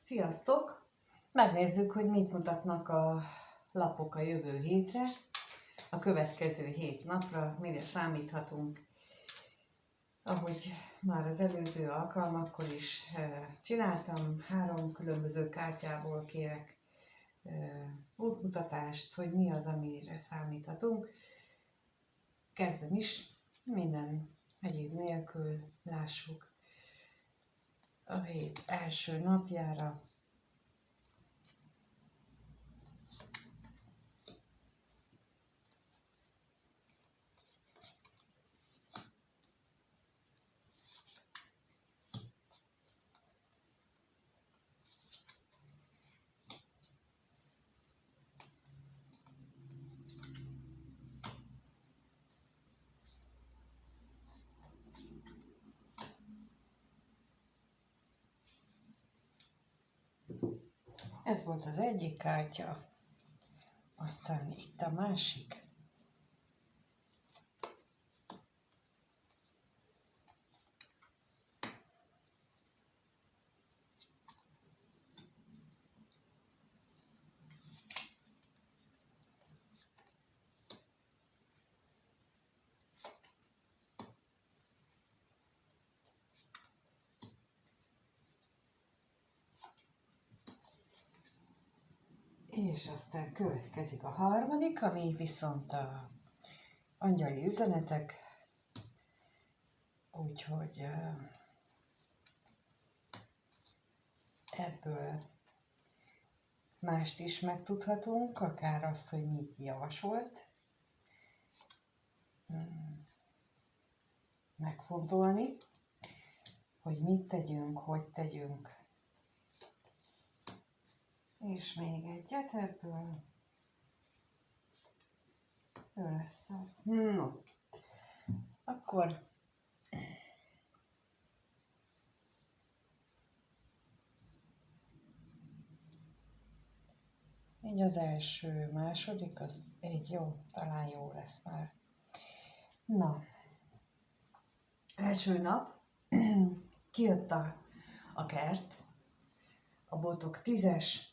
Sziasztok! Megnézzük, hogy mit mutatnak a lapok a jövő hétre, a következő 7 napra, mire számíthatunk. Ahogy már az előző alkalmakkor is csináltam, 3 különböző kártyából kérek útmutatást, hogy mi az, amire számíthatunk. Kezdem is, minden egyéb nélkül lássuk a hét első napjára. Ez volt az egyik kártya, aztán itt a másik. És aztán következik a harmadik, ami viszont a angyali üzenetek, úgyhogy ebből mást is megtudhatunk, akár azt, hogy mit javasolt megfontolni, hogy mit tegyünk, hogy tegyünk. És még egyet ebből. Ő lesz az. No. Akkor így az első, második, az egy jó, talán jó lesz már. Na, első nap kijött a kert, a botok 10-es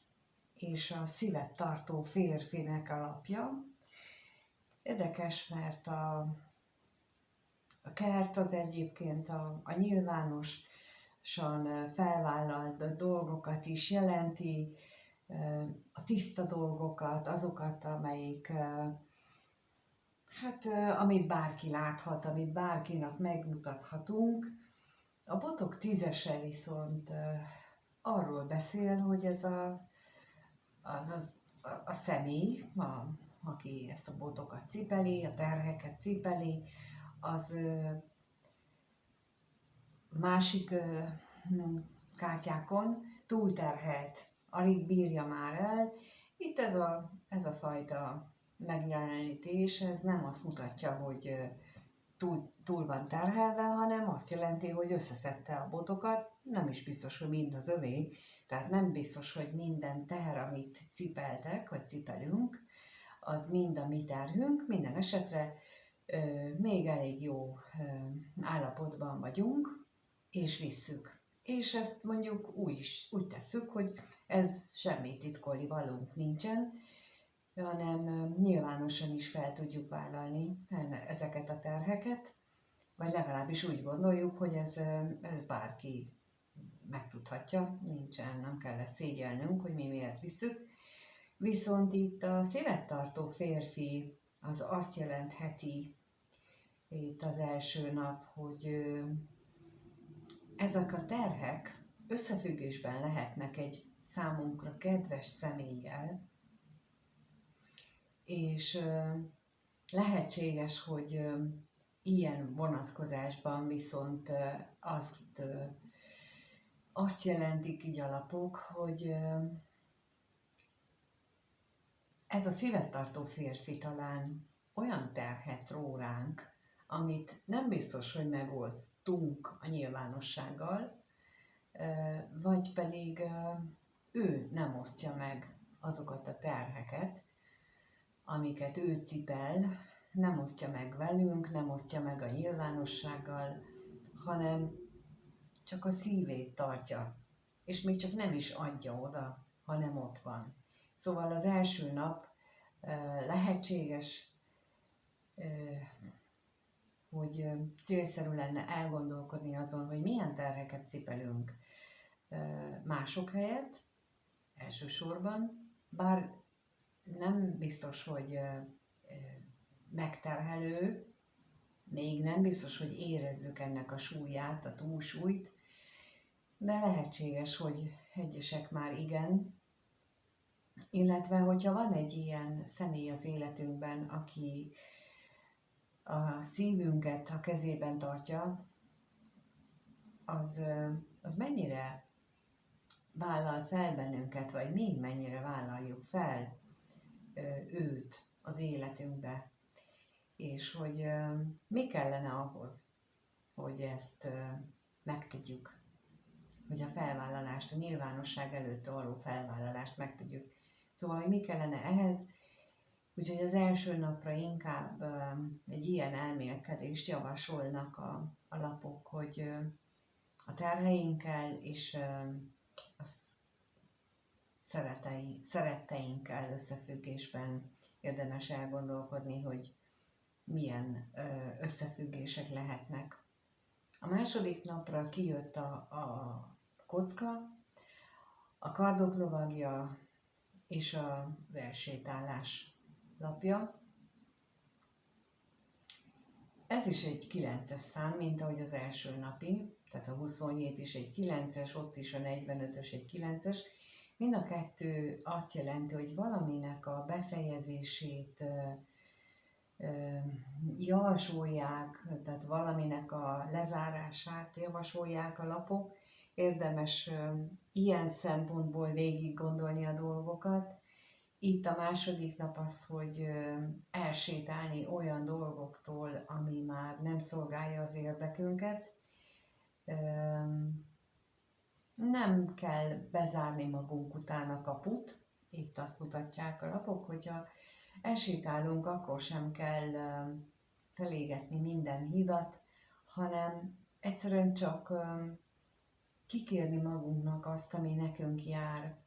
és a szívet tartó férfinek a lapja. Érdekes, mert a kert az egyébként a nyilvánosan felvállalt dolgokat is jelenti, a tiszta dolgokat, azokat, amelyik, amit bárki láthat, amit bárkinak megmutathatunk. A botok 10-ese viszont arról beszél, hogy ez a személy, aki ezt a botokat cipeli, a terheket cipeli, az másik kártyákon túlterhelt, alig bírja már el. Itt ez a fajta megjelenítés, ez nem azt mutatja, hogy túl van terhelve, hanem azt jelenti, hogy összeszedte a botokat, nem is biztos, hogy mind az övé, tehát nem biztos, hogy minden teher, amit cipeltek, vagy cipelünk, az mind a mi terhünk, minden esetre még elég jó állapotban vagyunk, és visszük. És ezt mondjuk úgy tesszük, hogy ez semmi titkoli valónk nincsen, hanem nyilvánosan is fel tudjuk vállalni ezeket a terheket, vagy legalábbis úgy gondoljuk, hogy ez bárki megtudhatja, nem kell ezt szégyelnünk, hogy mi miért visszük. Viszont itt a szívet tartó férfi az azt jelentheti itt az első nap, hogy ezek a terhek összefüggésben lehetnek egy számunkra kedves személlyel, és lehetséges, hogy ilyen vonatkozásban viszont azt jelentik így a lapok, hogy ez a szívet tartó férfi talán olyan terhet ró ránk, amit nem biztos, hogy megosztunk a nyilvánossággal, vagy pedig ő nem osztja meg azokat a terheket, amiket ő cipel, nem osztja meg velünk, nem osztja meg a nyilvánossággal, hanem csak a szívét tartja és még csak nem is adja oda, hanem ott van. Szóval az első nap lehetséges, hogy célszerű lenne elgondolkodni azon, hogy milyen terheket cipelünk mások helyett, elsősorban, bár nem biztos, hogy megterhelő, még nem biztos, hogy érezzük ennek a súlyát, a túlsúlyt, de lehetséges, hogy egyesek már igen, illetve hogyha van egy ilyen személy az életünkben, aki a szívünket a kezében tartja, az mennyire vállal fel bennünket, vagy mi mennyire vállaljuk fel őt az életünkbe, és hogy mi kellene ahhoz, hogy ezt megtegyük, hogy a felvállalást, a nyilvánosság előtt való felvállalást megtegyük. Szóval, hogy mi kellene ehhez, úgyhogy az első napra inkább egy ilyen elmélkedést javasolnak a lapok, hogy a terheinkkel és a szeretteinkkel összefüggésben érdemes elgondolkodni, hogy milyen összefüggések lehetnek. A második napra kijött a kocka, a kardok lovagja és az elsétálás lapja. Ez is egy 9-es szám, mint ahogy az első napi, tehát a 27 is egy 9-es, ott is a 45-ös egy 9-es. Mind a kettő azt jelenti, hogy valaminek a befejezését javasolják, tehát valaminek a lezárását javasolják a lapok. Érdemes ilyen szempontból végig gondolni a dolgokat. Itt a második nap az, hogy elsétálni olyan dolgoktól, ami már nem szolgálja az érdekünket. Nem kell bezárni magunk után a kaput, itt azt mutatják a lapok, hogyha elsétálunk, akkor sem kell felégetni minden hidat, hanem egyszerűen csak kikérni magunknak azt, ami nekünk jár,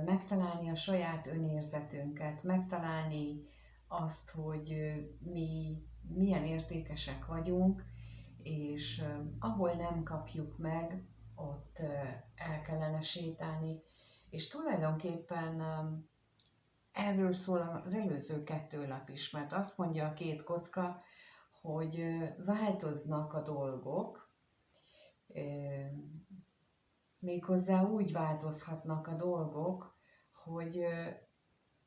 megtalálni a saját önérzetünket, megtalálni azt, hogy mi milyen értékesek vagyunk, és ahol nem kapjuk meg, ott el kellene sétálni. És tulajdonképpen erről szól az előző 2 lap is, mert azt mondja a 2 kocka, hogy változnak a dolgok, méghozzá úgy változhatnak a dolgok, hogy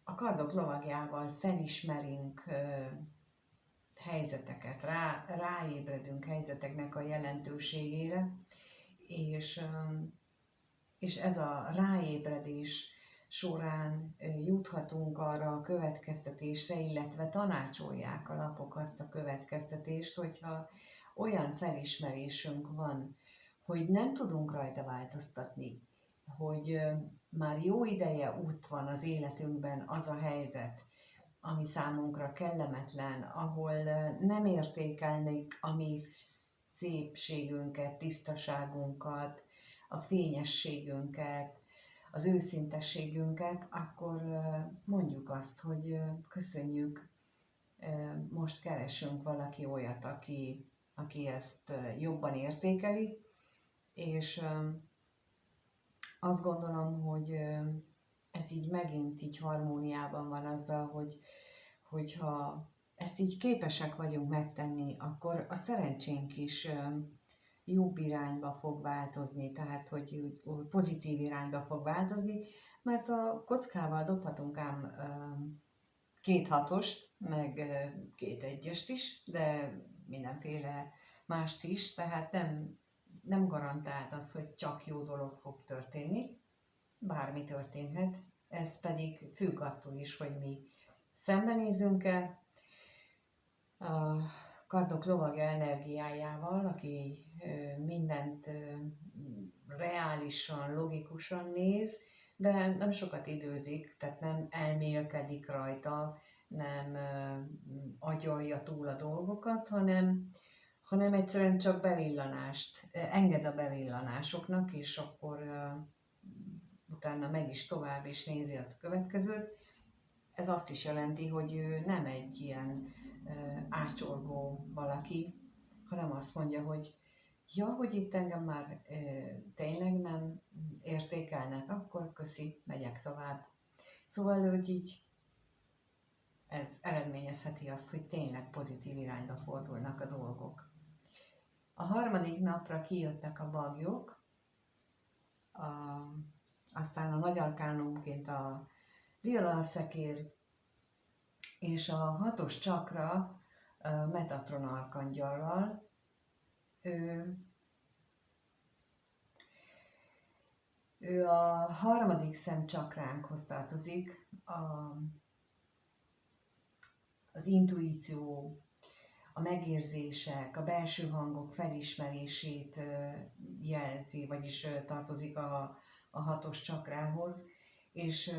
a kardok lovagjával felismerünk helyzeteket, ráébredünk helyzeteknek a jelentőségére, és ez a ráébredés során juthatunk arra a következtetésre, illetve tanácsolják a lapok azt a következtetést, hogyha olyan felismerésünk van, hogy nem tudunk rajta változtatni, hogy már jó ideje ott van az életünkben az a helyzet, ami számunkra kellemetlen, ahol nem értékelnék a mi szépségünket, tisztaságunkat, a fényességünket, az őszintességünket, akkor mondjuk azt, hogy köszönjük, most keresünk valaki olyat, aki ezt jobban értékeli, és azt gondolom, hogy ez így megint így harmóniában van azzal, hogyha ezt így képesek vagyunk megtenni, akkor a szerencsénk is jobb irányba fog változni, tehát hogy pozitív irányba fog változni, mert a kockával dobhatunk ám 2 hatost, meg 2 egyest is, de mindenféle mást is, tehát nem garantált az, hogy csak jó dolog fog történni, bármi történhet, ez pedig függ attól is, hogy mi szembenézünk-e a kardok lovagja energiájával, aki mindent reálisan, logikusan néz, de nem sokat időzik, tehát nem elmélkedik rajta, nem agyalja túl a dolgokat, hanem egyszerűen csak bevillanást, enged a bevillanásoknak, és akkor utána megy is tovább, és nézi a következőt. Ez azt is jelenti, hogy ő nem egy ilyen ácsorgó valaki, hanem azt mondja, hogy ja, hogy itt engem már tényleg nem értékelnek, akkor köszi, megyek tovább. Szóval, hogy így ez eredményezheti azt, hogy tényleg pozitív irányba fordulnak a dolgok. A harmadik napra kijöttek a bagyok, aztán a nagy arkánumként a violonszekér, és a hatos csakra Metatron arkangyallal. Ő a harmadik szemcsakránkhoz tartozik, az intuíció, a megérzések, a belső hangok felismerését jelzi, vagyis tartozik a hatos csakrához, és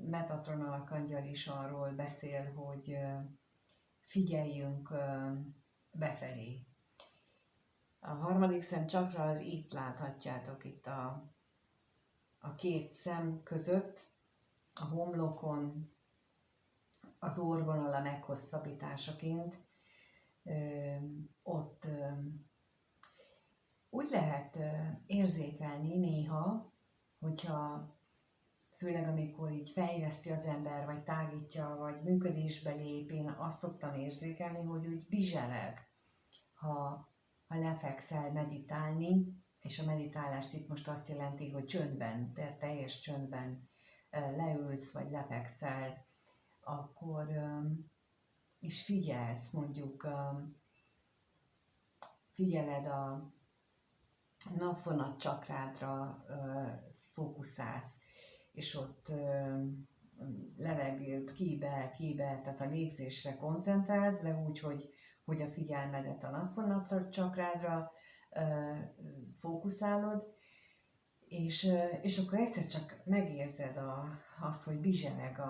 Metatron arkangyal is arról beszél, hogy figyeljünk befelé. A harmadik szemcsakra az itt láthatjátok, itt a két szem között, a homlokon, az orrvonala meghosszabbításaként, ott úgy lehet érzékelni néha, hogyha főleg amikor így fejleszti az ember, vagy tágítja, vagy működésbe lép, én azt szoktam érzékelni, hogy úgy bizsereg, ha lefekszel meditálni, és a meditálást itt most azt jelenti, hogy csöndben, teljes csöndben leülsz, vagy lefekszel, akkor is figyelsz, mondjuk figyeled a napvonat csakrádra, fókuszálsz, és ott levegőt kibe, tehát a légzésre koncentrálsz, de úgy, hogy a figyelmedet a napvonat csakrádra fókuszálod, és akkor egyszer csak megérzed azt, hogy bizsereg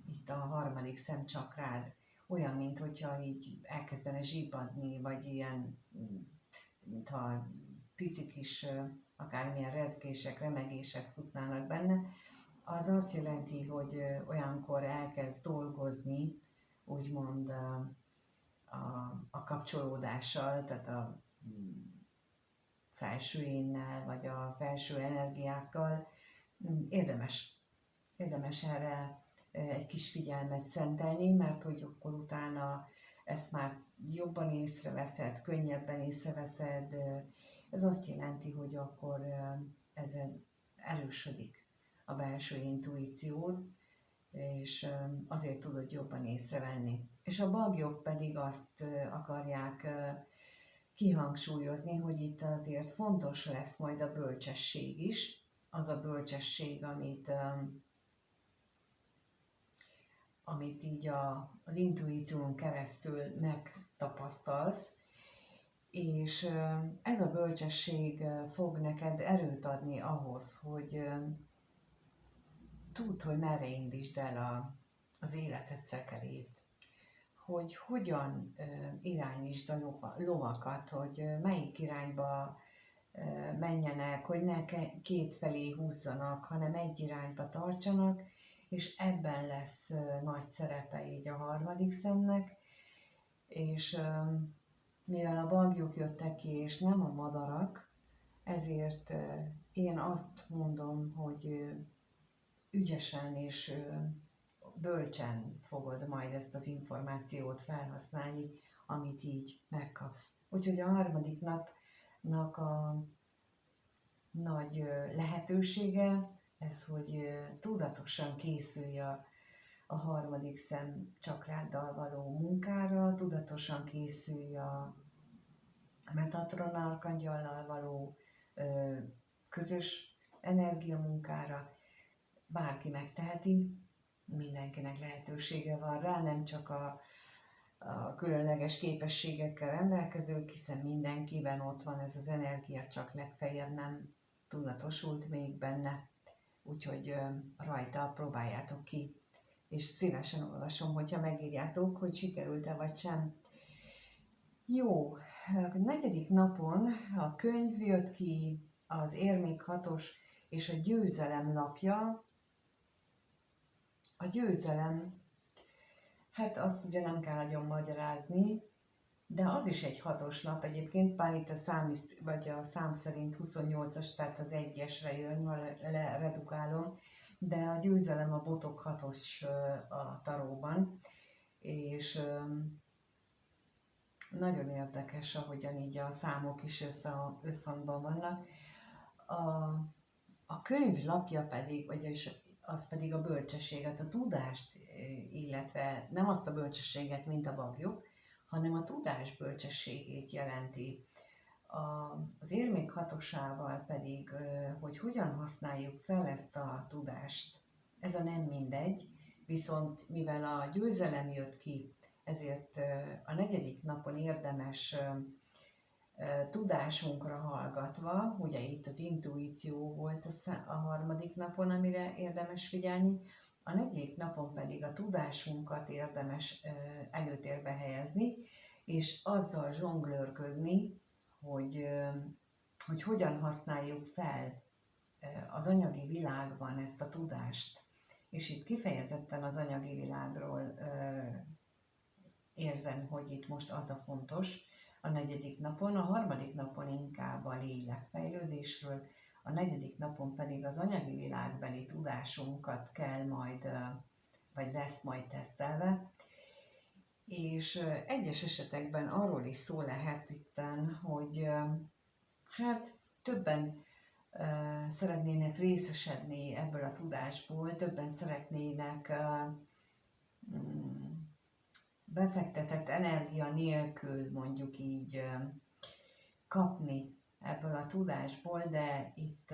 itt a harmadik szemcsakrád, olyan, mintha így elkezdene zsibbadni, vagy ilyen, mintha pici kis, akármilyen rezgések, remegések futnának benne, az azt jelenti, hogy olyankor elkezd dolgozni, úgymond a kapcsolódással, tehát a felső énnel, vagy a felső energiákkal. Érdemes erre egy kis figyelmet szentelni, mert hogy akkor utána ezt már jobban észreveszed, könnyebben észreveszed. Ez azt jelenti, hogy akkor ezen erősödik a belső intuíciód, és azért tudod jobban észrevenni. És a bagyok pedig azt akarják kihangsúlyozni, hogy itt azért fontos lesz majd a bölcsesség is, az a bölcsesség, amit így az intuíción keresztül megtapasztalsz, és ez a bölcsesség fog neked erőt adni ahhoz, hogy tudd, hogy merre indítsd el az életed szekerét, hogy hogyan irányítsd a lovakat, hogy melyik irányba menjenek, hogy ne kétfelé húzzanak, hanem egy irányba tartsanak, és ebben lesz nagy szerepe így a harmadik szemnek, és mivel a bagyok jöttek ki, és nem a madarak, ezért én azt mondom, hogy ügyesen és bölcsen fogod majd ezt az információt felhasználni, amit így megkapsz. Úgyhogy a harmadik napnak a nagy lehetősége ez, hogy tudatosan készülj a harmadik szem csakráddal való munkára, tudatosan készülj a Metatron arkangyallal való közös energiamunkára. Bárki megteheti, mindenkinek lehetősége van rá, nem csak a különleges képességekkel rendelkezők, hiszen mindenkiben ott van ez az energia, csak legfeljebb nem tudatosult még benne. Úgyhogy rajta próbáljátok ki, és szívesen olvasom, hogyha megírjátok, hogy sikerült-e vagy sem. Jó, a negyedik napon a könyv jött ki, az érmék hatos és a győzelem napja. A győzelem, hát azt ugye nem kell nagyon magyarázni, de az is egy hatos nap egyébként, bár itt a szám szerint 28-as, tehát az egyesre jön, ha redukálom, de a győzelem a botok hatos a taróban, és nagyon érdekes, ahogyan így a számok is összhangban vannak. A könyv lapja pedig, vagyis az pedig a bölcsességet, a tudást, illetve nem azt a bölcsességet, mint a bagyok, hanem a tudás bölcsességét jelenti. Az érmék hatosával pedig, hogy hogyan használjuk fel ezt a tudást, ez a nem mindegy, viszont mivel a győzelem jött ki, ezért a negyedik napon érdemes tudásunkra hallgatva, ugye itt az intuíció volt a harmadik napon, amire érdemes figyelni, a negyedik napon pedig a tudásunkat érdemes előtérbe helyezni, és azzal zsonglőrködni, hogy hogyan használjuk fel az anyagi világban ezt a tudást. És itt kifejezetten az anyagi világról érzem, hogy itt most az a fontos a negyedik napon, a harmadik napon inkább a lélekfejlődésről, a negyedik napon pedig az anyagi világbeli tudásunkat kell majd, vagy lesz majd tesztelve. És egyes esetekben arról is szó lehet itten, hogy hát többen szeretnének részesedni ebből a tudásból, többen szeretnének befektetett energia nélkül mondjuk így kapni ebből a tudásból, de itt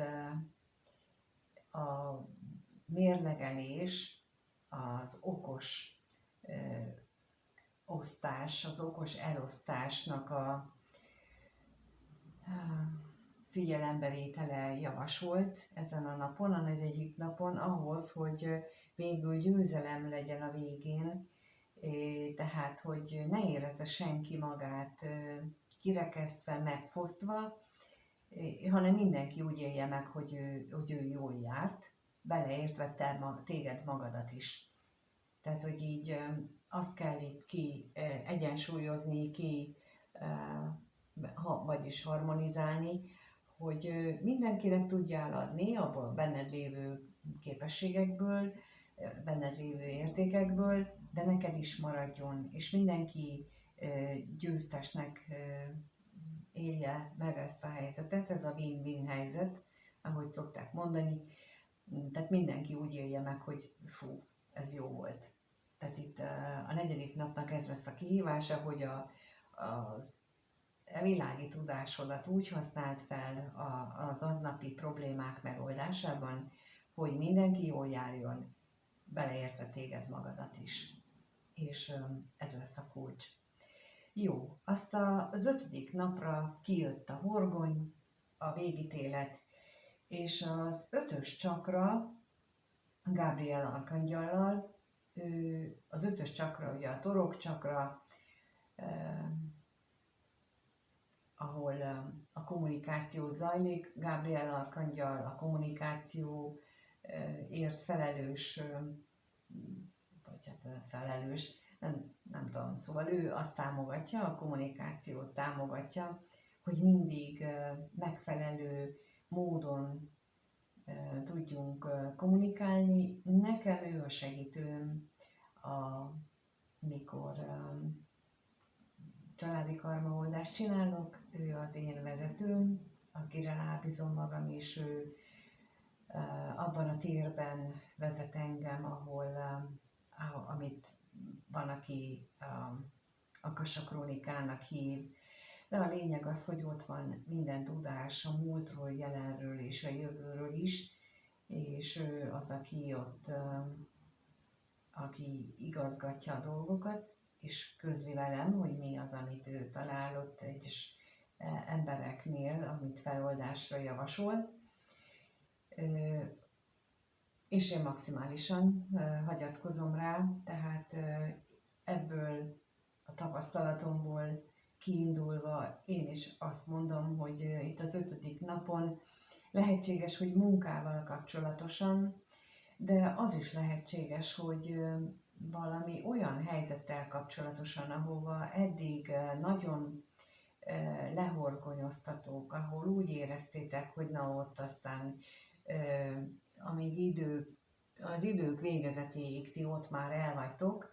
a mérlegelés, az okos osztás, az okos elosztásnak a figyelembevétele javasolt ezen a napon, a negyedik napon ahhoz, hogy végül győzelem legyen a végén, tehát hogy ne érezze senki magát kirekesztve, megfosztva, hanem mindenki úgy élje meg, hogy ő jól járt, beleértve téged magadat is. Tehát, hogy így azt kell itt egyensúlyozni, vagyis harmonizálni, hogy mindenkinek tudjál adni abból benned lévő képességekből, benned lévő értékekből, de neked is maradjon, és mindenki győztesnek élje meg ezt a helyzetet, ez a win-win helyzet, ahogy szokták mondani, tehát mindenki úgy élje meg, hogy fú, ez jó volt. Tehát itt a negyedik napnak ez lesz a kihívása, hogy az világi tudásodat úgy használt fel az aznapi problémák megoldásában, hogy mindenki jól járjon, beleértve téged magadat is. És ez lesz a kulcs. Jó, azt az 5. napra kijött a horgony, a végítélet, és az 5-ös csakra Gabriel arkangyallal, az 5-ös csakra ugye a torok csakra, ahol a kommunikáció zajlik, Gabriel arkangyal a kommunikációért felelős, vagy hát felelős, nem tudom, szóval ő azt támogatja, a kommunikációt támogatja, hogy mindig megfelelő módon tudjunk kommunikálni. Nekem ő a segítőm, mikor családi karmaoldást csinálok, ő az én vezetőm, akire rábízom magam, és ő abban a térben vezet engem, amit van, aki Akasa krónikának hív. De a lényeg az, hogy ott van minden tudás a múltról, jelenről és a jövőről is, és ő az, aki ott, aki igazgatja a dolgokat, és közli velem, hogy mi az, amit ő találott egyes embereknél, amit feloldásra javasol. És én maximálisan hagyatkozom rá, tehát ebből a tapasztalatomból kiindulva én is azt mondom, hogy itt az 5. napon lehetséges, hogy munkával kapcsolatosan, de az is lehetséges, hogy valami olyan helyzettel kapcsolatosan, ahova eddig nagyon lehorgonyoztatók, ahol úgy éreztétek, hogy na ott aztán amíg az idők végezetéig ti ott már elvagytok,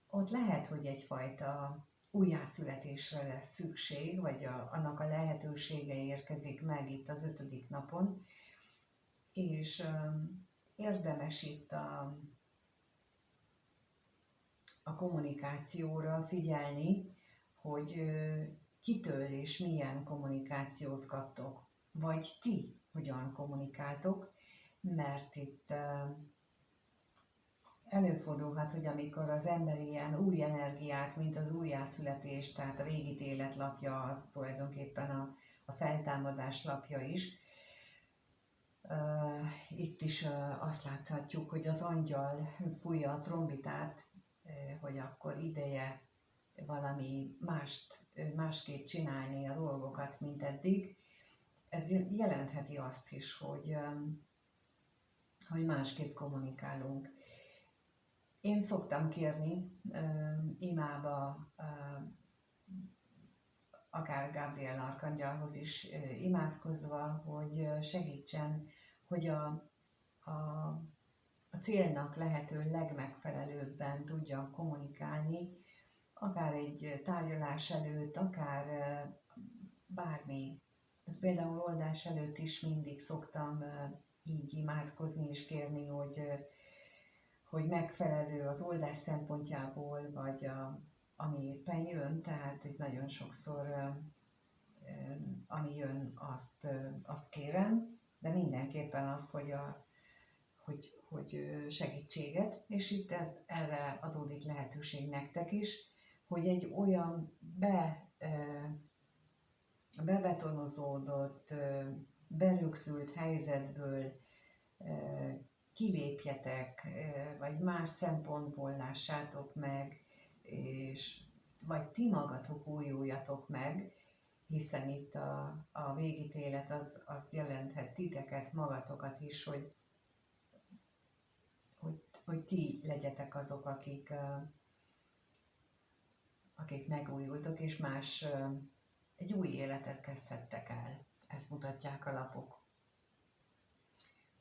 ott lehet, hogy egyfajta újjászületésre lesz szükség, vagy annak a lehetősége érkezik meg itt az 5. napon, és érdemes itt a kommunikációra figyelni, hogy kitől és milyen kommunikációt kaptok, vagy ti hogyan kommunikáltok, mert itt előfordulhat, hogy amikor az ember ilyen új energiát, mint az újjászületés, tehát a végítélet lapja, az tulajdonképpen a feltámadás lapja is. Itt is azt láthatjuk, hogy az angyal fújja a trombitát, hogy akkor ideje valami másképp csinálni a dolgokat, mint eddig. Ez jelentheti azt is, hogy másképp kommunikálunk. Én szoktam kérni imába, akár Gabriel arkangyalhoz is imádkozva, hogy segítsen, hogy a célnak lehető legmegfelelőbben tudjam kommunikálni, akár egy tárgyalás előtt, akár bármi. Például oldás előtt is mindig szoktam így imádkozni és kérni, hogy megfelelő az oldás szempontjából, vagy ami éppen jön, tehát hogy nagyon sokszor ami jön, azt kérem, de mindenképpen azt, hogy segítséget, és itt erre adódik lehetőség nektek is, hogy egy olyan bebetonozódott, berögzült helyzetből kilépjetek, vagy más szempontból lássátok meg, vagy ti magatok újuljatok meg, hiszen itt a végítélet az jelenthet titeket, magatokat is, hogy ti legyetek azok, akik megújultok, és egy új életet kezdhettek el. Ezt mutatják a lapok.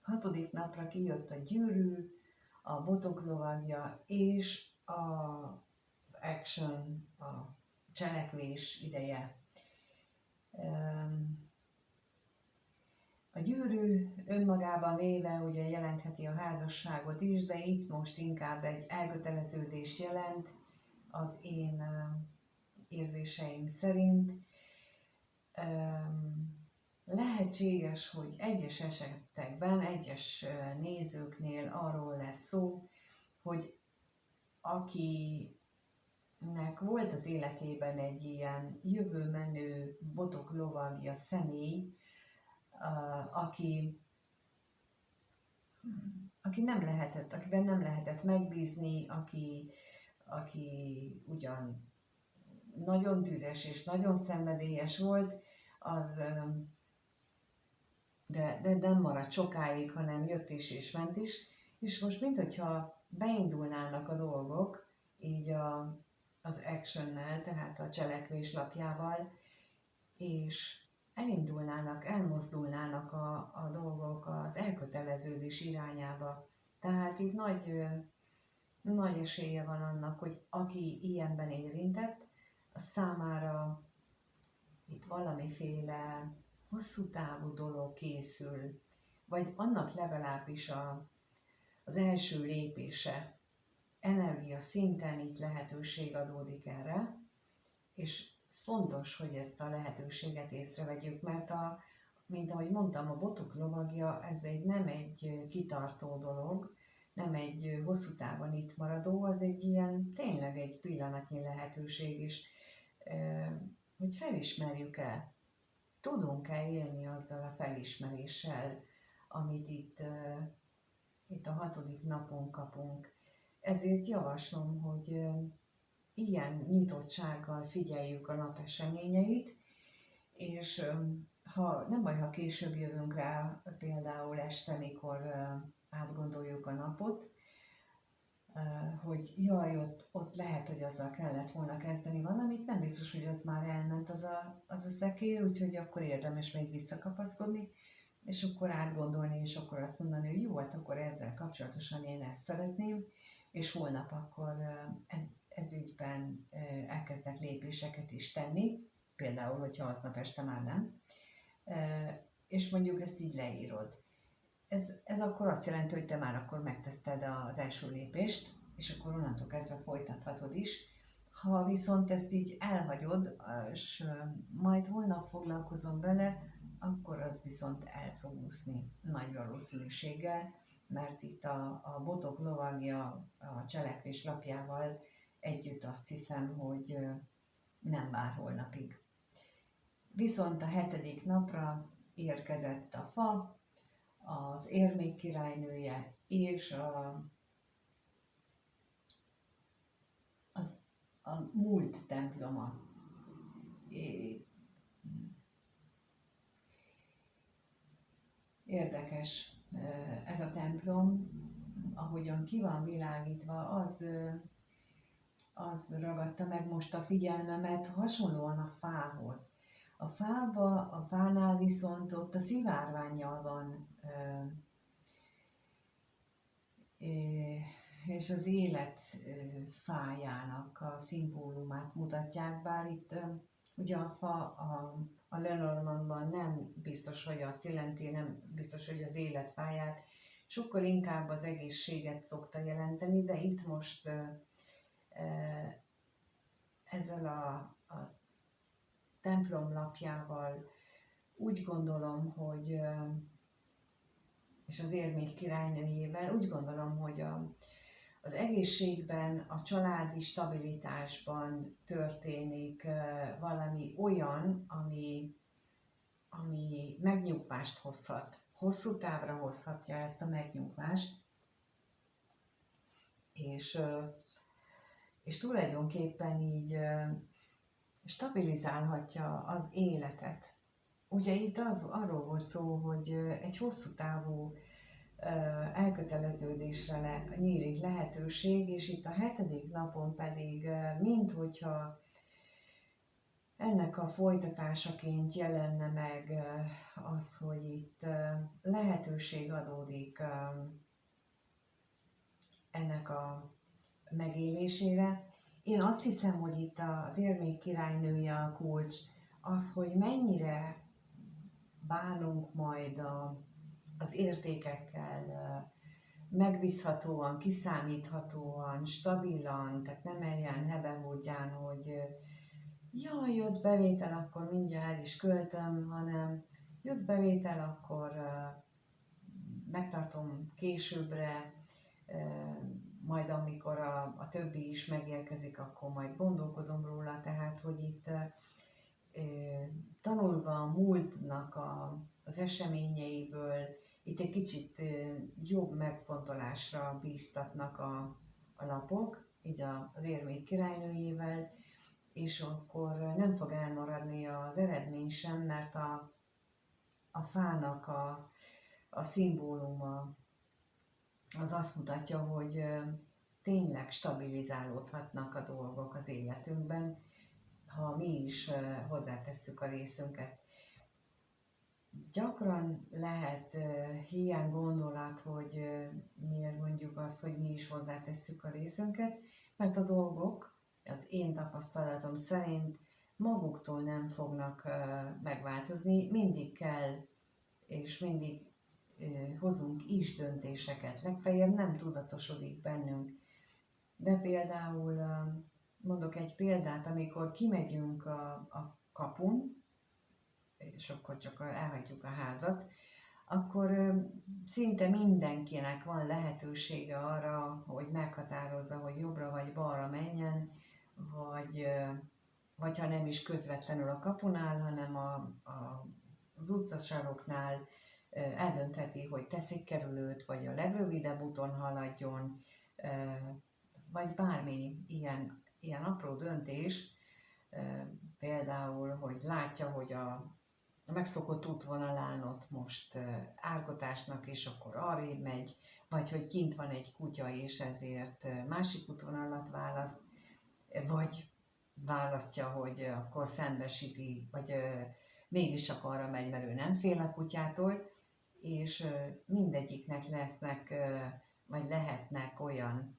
6. napra kijött a gyűrű, a botok lovagja és az action, a cselekvés ideje. A gyűrű önmagában véve ugye jelentheti a házasságot is, de itt most inkább egy elköteleződést jelent az én érzéseim szerint. Lehetséges, hogy egyes esetekben, egyes nézőknél arról lesz szó, hogy akinek volt az életében egy ilyen jövőmenő, botok lovagja személy, akiben nem lehetett megbízni, aki ugyan nagyon tüzes és nagyon szenvedélyes volt, de nem maradt sokáig, hanem jött is és ment is, és most minthogyha beindulnának a dolgok, így az actionnel, tehát a cselekvés lapjával, és elmozdulnának a dolgok az elköteleződés irányába. Tehát itt nagy esélye van annak, hogy aki ilyenben érintett, az számára itt valamiféle hosszú távú dolog készül, vagy annak legalábbis az első lépése. Energia szinten itt lehetőség adódik erre, és fontos, hogy ezt a lehetőséget észrevegyük, mert mint ahogy mondtam, a botok lovagja, ez nem egy kitartó dolog, nem egy hosszú távon itt maradó, az egy ilyen, tényleg egy pillanatnyi lehetőség is, hogy felismerjük-e, tudunk-e élni azzal a felismeréssel, amit itt a 6. napon kapunk. Ezért javaslom, ilyen nyitottsággal figyeljük a nap eseményeit, és ha nem baj, ha később jövünk rá, például este, mikor átgondoljuk a napot, hogy jaj, ott lehet, hogy azzal kellett volna kezdeni valamit, nem biztos, hogy az már elment az a szekér, úgyhogy akkor érdemes még visszakapaszkodni, és akkor átgondolni, és akkor azt mondani, hogy jó, hát akkor ezzel kapcsolatosan én ezt szeretném, és holnap akkor ez ügyben elkezdek lépéseket is tenni, például, hogyha aznap este már nem, és mondjuk ezt így leírod. Ez akkor azt jelenti, hogy te már akkor megteszted az első lépést, és akkor onnantól kezdve folytathatod is. Ha viszont ezt így elhagyod, és majd holnap foglalkozom vele, akkor az viszont el fog úszni nagy valószínűséggel, mert itt a botok lovagja a cselekvés lapjával együtt azt hiszem, hogy nem vár holnapig. Viszont a 7. napra érkezett a fa, az érmék királynője és a múlt temploma. Érdekes ez a templom, ahogyan ki van világítva, az ragadta meg most a figyelmemet, hasonlóan a fához. A fánál viszont ott a szivárvánnyal van, és az élet fájának a szimbólumát mutatják, bár itt ugye a fa a Lenormandban nem biztos, hogy azt jelenti, nem biztos, hogy az életfáját, sokkal inkább az egészséget szokta jelenteni, de itt most ezzel a templom lapjával úgy gondolom, hogy és az érmék királynőjével úgy gondolom, hogy az egészségben, a családi stabilitásban történik valami olyan, ami megnyugvást hozhat. Hosszú távra hozhatja ezt a megnyugvást, és tulajdonképpen így stabilizálhatja az életet. Ugye itt arról volt szó, hogy egy hosszú távú elköteleződésre nyílik lehetőség, és itt a 7. napon pedig minthogyha ennek a folytatásaként jelenne meg az, hogy itt lehetőség adódik ennek a megélésére. Én azt hiszem, hogy itt az érmék királynője a kulcs, az, hogy mennyire bánunk majd az értékekkel, megbízhatóan, kiszámíthatóan, stabilan, tehát nem ilyen hebemódján, hogy jaj, jött bevétel, akkor mindjárt el is költöm, hanem jött bevétel, akkor megtartom későbbre, majd amikor a többi is megérkezik, akkor majd gondolkodom róla, tehát hogy itt tanulva a múltnak az eseményeiből, itt egy kicsit jobb megfontolásra bíztatnak a lapok, így az érmék királynőjével, és akkor nem fog elmaradni az eredmény sem, mert a fának a szimbóluma az azt mutatja, hogy tényleg stabilizálódhatnak a dolgok az életünkben, ha mi is hozzátesszük a részünket. Gyakran lehet ilyen gondolat, hogy miért mondjuk azt, hogy mi is hozzátesszük a részünket, mert a dolgok, az én tapasztalatom szerint maguktól nem fognak megváltozni, mindig kell, és mindig hozunk is döntéseket, legfeljebb nem tudatosodik bennünk. De például mondok egy példát, amikor kimegyünk a kapun, és akkor csak elhagyjuk a házat, akkor szinte mindenkinek van lehetősége arra, hogy meghatározza, hogy jobbra vagy balra menjen, vagy ha nem is közvetlenül a kapunál, hanem az utcasaroknál eldöntheti, hogy teszik-kerülőt, vagy a legrövidebb úton haladjon, vagy bármi ilyen ilyen apró döntés, például, hogy látja, hogy a megszokott útvonalán ott most árkotásnak, és akkor arrébb megy, vagy hogy kint van egy kutya, és ezért másik útvonalat választ, vagy választja, hogy akkor szembesíti, vagy mégis csak arra megy, mert ő nem fél a kutyától, és mindegyiknek lesznek, vagy lehetnek olyan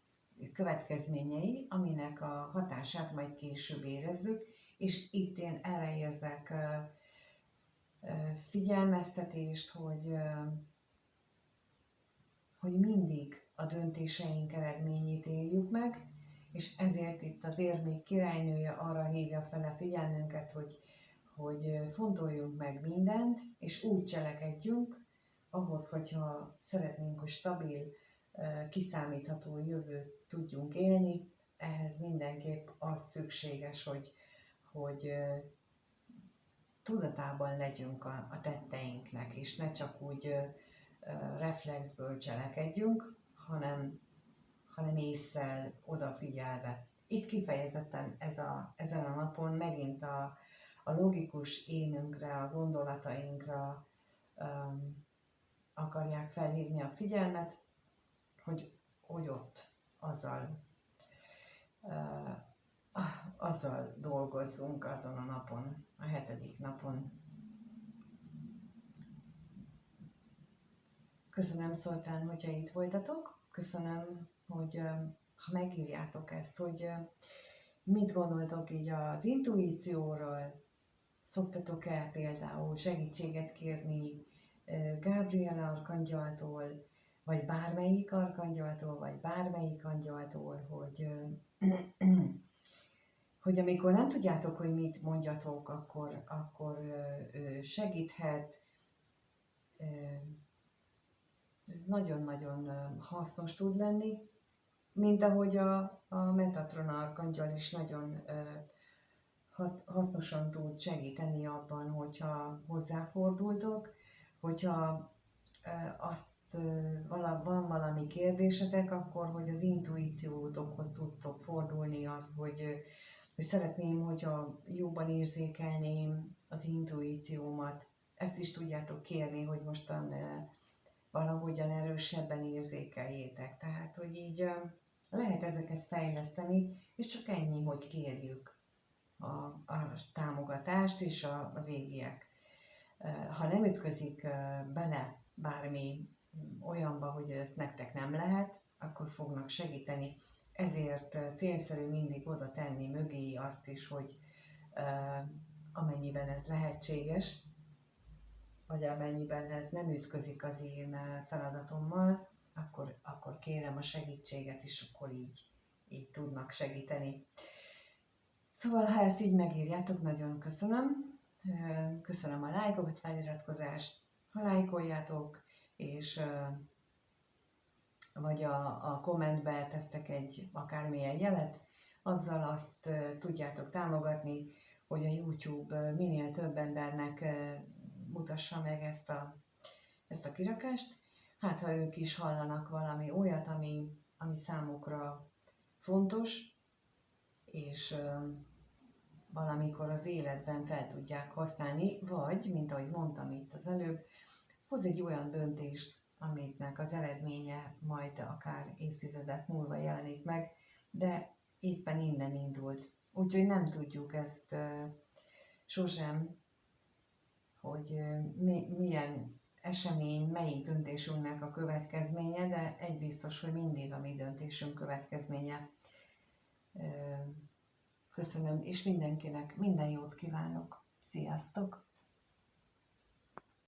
következményei, aminek a hatását majd később érezzük, és itt én erre érzek figyelmeztetést, hogy mindig a döntéseink eredményét éljük meg, és ezért itt az érmék királynője arra hívja fel a figyelmünket, hogy fontoljunk meg mindent, és úgy cselekedjünk, ahhoz, hogyha szeretnénk, hogy stabil, kiszámítható jövőt tudjunk élni, ehhez mindenképp az szükséges, hogy tudatában legyünk a tetteinknek, és ne csak úgy reflexből cselekedjünk, hanem ésszel, odafigyelve. Itt kifejezetten ezen a napon megint a logikus énünkre, a gondolatainkra akarják felhívni a figyelmet, hogy ott azzal dolgozzunk azon a napon, a 7. napon. Köszönöm szépen, hogyha itt voltatok. Köszönöm, hogy ha megírjátok ezt, hogy mit gondoltok így az intuícióról, szoktatok-e például segítséget kérni Gabriel arkangyaltól, vagy bármelyik arkangyaltól, vagy bármelyik angyaltól, hogy amikor nem tudjátok, hogy mit mondjatok, akkor segíthet. Ez nagyon-nagyon hasznos tud lenni, mint ahogy a Metatron arkangyal is nagyon hasznosan tud segíteni abban, hogyha hozzáfordultok, hogyha van valami kérdésetek, akkor hogy az intuíciótokhoz tudtok fordulni, azt, hogy szeretném, hogyha jobban érzékelném az intuíciómat. Ezt is tudjátok kérni, hogy mostan valahogyan erősebben érzékeljétek. Tehát, hogy így lehet ezeket fejleszteni, és csak ennyi, hogy kérjük a támogatást és az égiek. Ha nem ütközik bele bármi olyanba, hogy ezt nektek nem lehet, akkor fognak segíteni. Ezért célszerű mindig oda tenni mögé azt is, hogy amennyiben ez lehetséges, vagy amennyiben ez nem ütközik az én feladatommal, akkor kérem a segítséget, és akkor így tudnak segíteni. Szóval, ha ezt így megírjátok, nagyon köszönöm. Köszönöm a lájkokat, feliratkozást, ha lájkoljátok, és vagy a kommentbe tesztek egy akármilyen jelet, azzal azt tudjátok támogatni, hogy a YouTube minél több embernek mutassa meg ezt a kirakást. Hát, ha ők is hallanak valami olyat, ami számukra fontos, és valamikor az életben fel tudják használni, vagy, mint ahogy mondtam itt az előbb, hoz egy olyan döntést, amiknek az eredménye majd akár évtizedek múlva jelenik meg, de éppen innen indult. Úgyhogy nem tudjuk ezt sosem, hogy milyen esemény, melyik döntésünknek a következménye, de egy biztos, hogy mindig a mi döntésünk következménye. Köszönöm, és mindenkinek minden jót kívánok. Sziasztok!